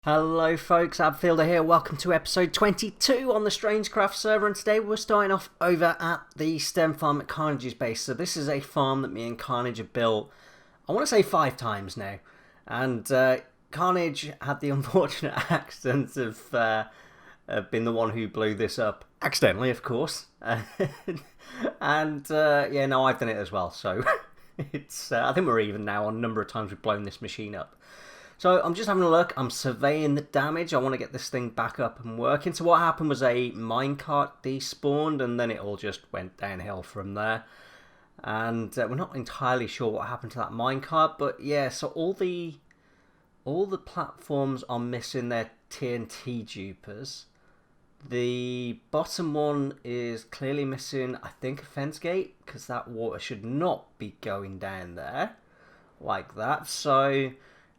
Hello folks, Abfielder here, welcome to episode 22 on the StrangeCraft server, and today we're starting off over at the STEM farm at Carnage's base. So this is a farm that me and Carnage have built, I want to say 5 times now, and Carnage had the unfortunate accident of being the one who blew this up, accidentally of course, and yeah, no, I've done it as well, so it's I think we're even now on the number of times we've blown this machine up. So I'm just having a look, I'm surveying the damage, I want to get this thing back up and working. So what happened was a minecart despawned and then it all just went downhill from there. And we're not entirely sure what happened to that minecart, but yeah, so all the platforms are missing their TNT dupers. The bottom one is clearly missing, I think, a fence gate, because that water should not be going down there like that. So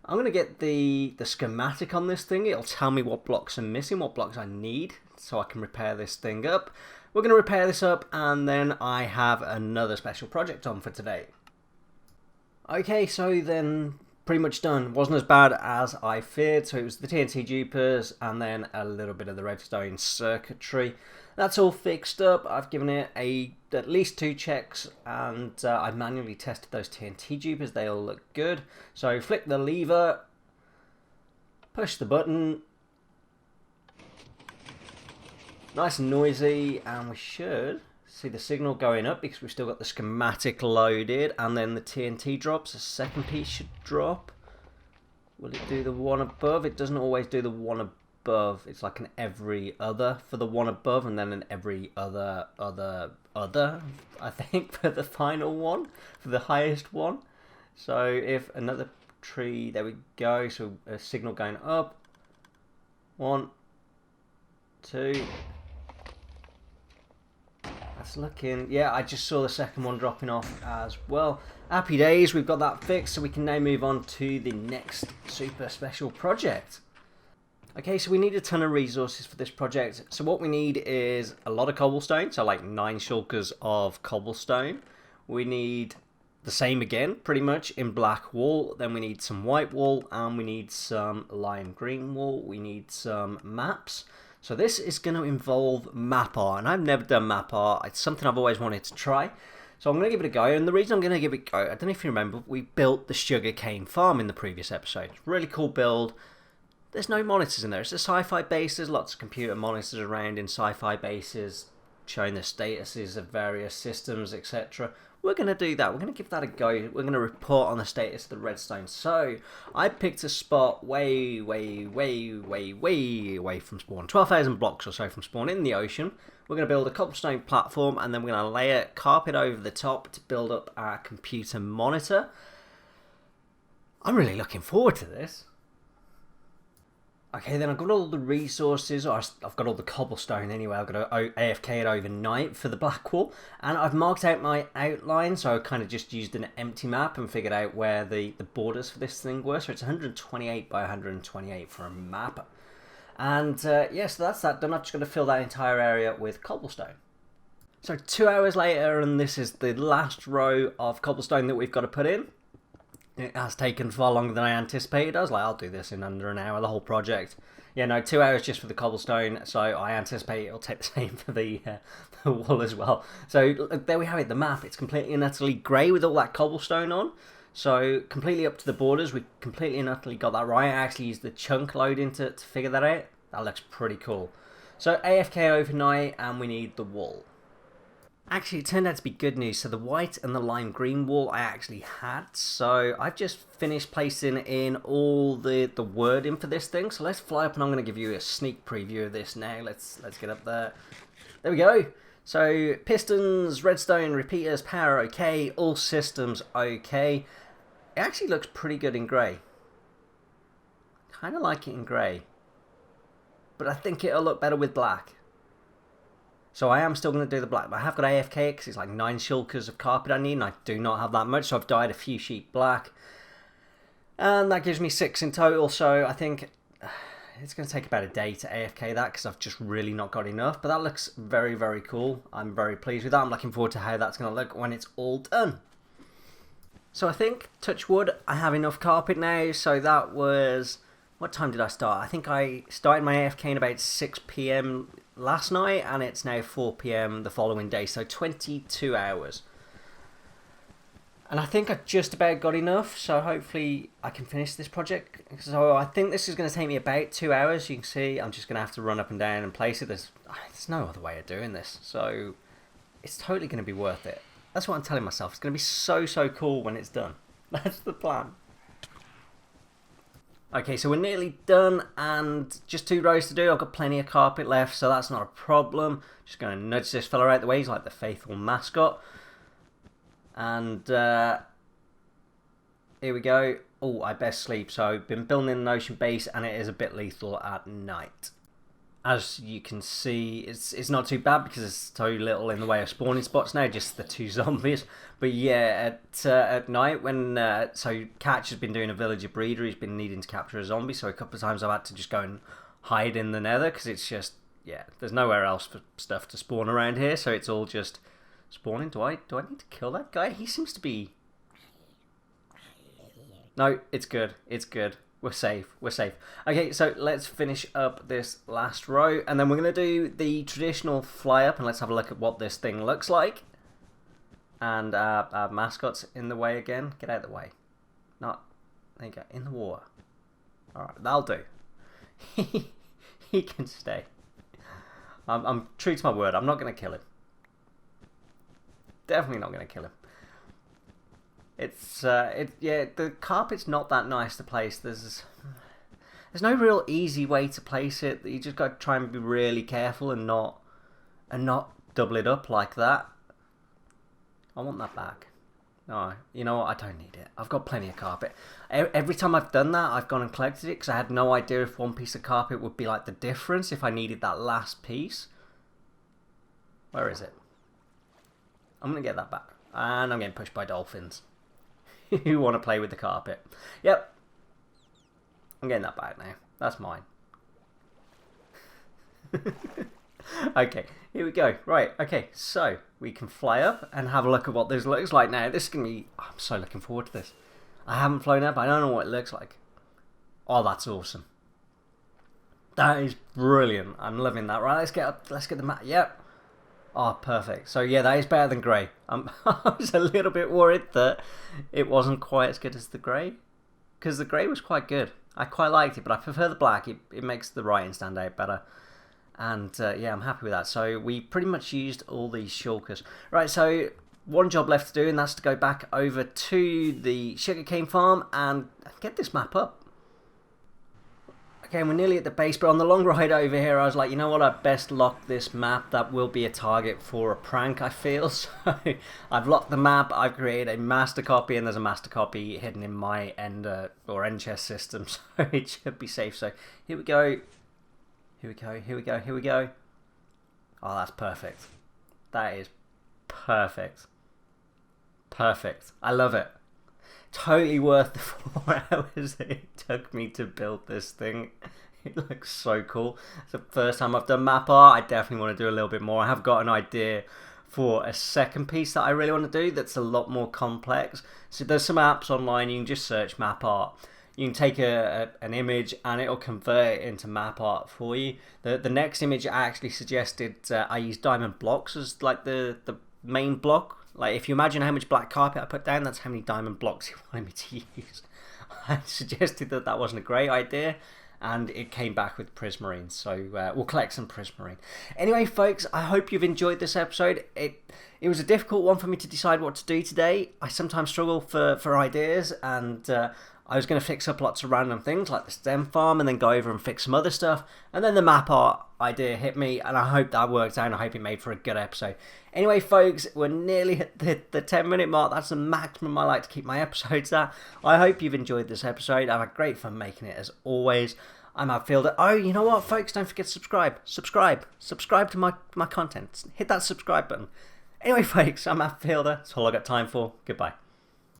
I'm going to get the schematic on this thing. It'll tell me what blocks are missing, what blocks I need, so I can repair this thing up. We're going to repair this up, and then I have another special project on for today. Okay, so then pretty much done. Wasn't as bad as I feared. So it was the TNT dupers and then a little bit of the redstone circuitry. That's all fixed up. I've given it at least 2 checks, and I manually tested those TNT dupers. They all look good. So flick the lever, push the button. Nice and noisy, and we should see the signal going up because we've still got the schematic loaded, and then the TNT drops. The second piece should drop. Will it do the one above? It doesn't always do the one above. It's like an every other for the one above, and then an every other, I think, for the final one, for the highest one. So if another tree, there we go. So a signal going up. 1, 2. That's looking, yeah, I just saw the second one dropping off as well. Happy days, we've got that fixed, so we can now move on to the next super special project. Okay, so we need a ton of resources for this project. So what we need is a lot of cobblestone, so like 9 shulkers of cobblestone. We need the same again, pretty much, in black wool. Then we need some white wool, and we need some lime green wool. We need some maps. So this is going to involve map art, and I've never done map art. It's something I've always wanted to try. So I'm going to give it a go, and the reason I'm going to give it a go, I don't know if you remember, we built the sugarcane farm in the previous episode. Really cool build. There's no monitors in there. It's a sci-fi base. There's lots of computer monitors around in sci-fi bases showing the statuses of various systems, etc. We're going to do that. We're going to give that a go. We're going to report on the status of the redstone. So I picked a spot way away from spawn. 12,000 blocks or so from spawn in the ocean. We're going to build a cobblestone platform, and then we're going to layer carpet over the top to build up our computer monitor. I'm really looking forward to this. Okay, then I've got all the resources, or I've got all the cobblestone anyway. I've got to AFK it overnight for the black wall, and I've marked out my outline, so I kind of just used an empty map and figured out where the borders for this thing were. So it's 128 by 128 for a map. And yeah, so that's that done. I'm just going to fill that entire area with cobblestone. So 2 hours later, and this is the last row of cobblestone that we've got to put in. It has taken far longer than I anticipated. I was like, I'll do this in under an hour, the whole project. Yeah, no, 2 hours just for the cobblestone, so I anticipate it'll take the same for the wall as well. So there we have it, the map. It's completely and utterly grey with all that cobblestone on. So completely up to the borders. We completely and utterly got that right. I actually used the chunk loading to figure that out. That looks pretty cool. So AFK overnight, and we need the wall. Actually, it turned out to be good news. So the white and the lime green wall I actually had. So I've just finished placing in all the wording for this thing. So let's fly up, and I'm going to give you a sneak preview of this now. Let's get up there. There we go. So pistons, redstone, repeaters, power okay. All systems okay. It actually looks pretty good in grey. Kind of like it in grey. But I think it'll look better with black. So I am still going to do the black, but I have got AFK because it's like 9 shulkers of carpet I need, and I do not have that much, so I've dyed a few sheet black. And that gives me 6 in total, so I think it's going to take about a day to AFK that because I've just really not got enough. But that looks very, very cool. I'm very pleased with that. I'm looking forward to how that's going to look when it's all done. So I think, touch wood, I have enough carpet now, so that was what time did I start? I think I started my AFK about 6 p.m. last night, and it's now 4 p.m. the following day, so 22 hours. And I think I've just about got enough, so hopefully I can finish this project. So I think this is going to take me about 2 hours. You can see I'm just going to have to run up and down and place it. There's no other way of doing this, so it's totally going to be worth it. That's what I'm telling myself. It's going to be so cool when it's done. That's the plan. Okay, so we're nearly done, and just 2 rows to do. I've got plenty of carpet left, so that's not a problem. Just going to nudge this fella out the way. He's like the faithful mascot. And here we go. Oh, I best sleep. So I've been building an ocean base, and it is a bit lethal at night. As you can see, it's not too bad because there's so little in the way of spawning spots now, just the 2 zombies. But yeah, at night when so Catch has been doing a villager breeder, he's been needing to capture a zombie, so a couple of times I've had to just go and hide in the nether because it's just, yeah, there's nowhere else for stuff to spawn around here, so it's all just spawning. Do I need to kill that guy? He seems to be... No, it's good. It's good. We're safe. We're safe. Okay, so let's finish up this last row, and then we're going to do the traditional fly up, and let's have a look at what this thing looks like. And our mascot's in the way again. Get out of the way. Not... There you go. In the water. Alright, that'll do. He can stay. I'm true to my word. I'm not going to kill him. Definitely not going to kill him. It's yeah, the carpet's not that nice to place. There's no real easy way to place it. You just got to try and be really careful and not double it up like that. I want that back. No, you know what? I don't need it. I've got plenty of carpet. Every time I've done that, I've gone and collected it because I had no idea if one piece of carpet would be like the difference if I needed that last piece. Where is it? I'm going to get that back. And I'm getting pushed by dolphins who want to play with the carpet. Yep. I'm getting that back now. That's mine. Okay, here we go. Right, okay, so we can fly up and have a look at what this looks like now. This is going to be... I'm so looking forward to this. I haven't flown up. I don't know what it looks like. Oh, that's awesome. That is brilliant. I'm loving that. Right, let's get up. Let's get the map. Yep. Oh, perfect. So yeah, that is better than grey. I was a little bit worried that it wasn't quite as good as the grey, because the grey was quite good. I quite liked it, but I prefer the black. It makes the writing stand out better. And yeah, I'm happy with that. So we pretty much used all these shulkers. Right, so one job left to do, and that's to go back over to the sugarcane farm and get this map up. Okay, and we're nearly at the base, but on the long ride over here, I was like, you know what, I'd best lock this map. That will be a target for a prank, I feel. So I've locked the map, I've created a master copy, and there's a master copy hidden in my end chest system, so it should be safe. So here we go. Here we go, here we go, here we go. Oh, that's perfect. That is perfect. Perfect. I love it. Totally worth the 4 hours that it took me to build this thing. It looks so cool. It's the first time I've done map art. I definitely want to do a little bit more. I have got an idea for a second piece that I really want to do that's a lot more complex. So there's some apps online. You can just search map art. You can take an image and it'll convert it into map art for you. The next image I actually suggested I use diamond blocks as like the main block. Like, if you imagine how much black carpet I put down, that's how many diamond blocks he wanted me to use. I suggested that that wasn't a great idea, and it came back with prismarine, so we'll collect some prismarine. Anyway, folks, I hope you've enjoyed this episode. It was a difficult one for me to decide what to do today. I sometimes struggle for ideas, and I was going to fix up lots of random things, like the stem farm, and then go over and fix some other stuff, and then the map art idea hit me, and I hope that worked out, and I hope it made for a good episode. Anyway, folks, we're nearly at the 10-minute mark. That's the maximum I like to keep my episodes at. I hope you've enjoyed this episode. I've had great fun making it, as always. I'm Outfielder. Oh, you know what, folks? Don't forget to subscribe. Subscribe to my content. Hit that subscribe button. Anyway, folks, I'm Outfielder. That's all I got time for. Goodbye.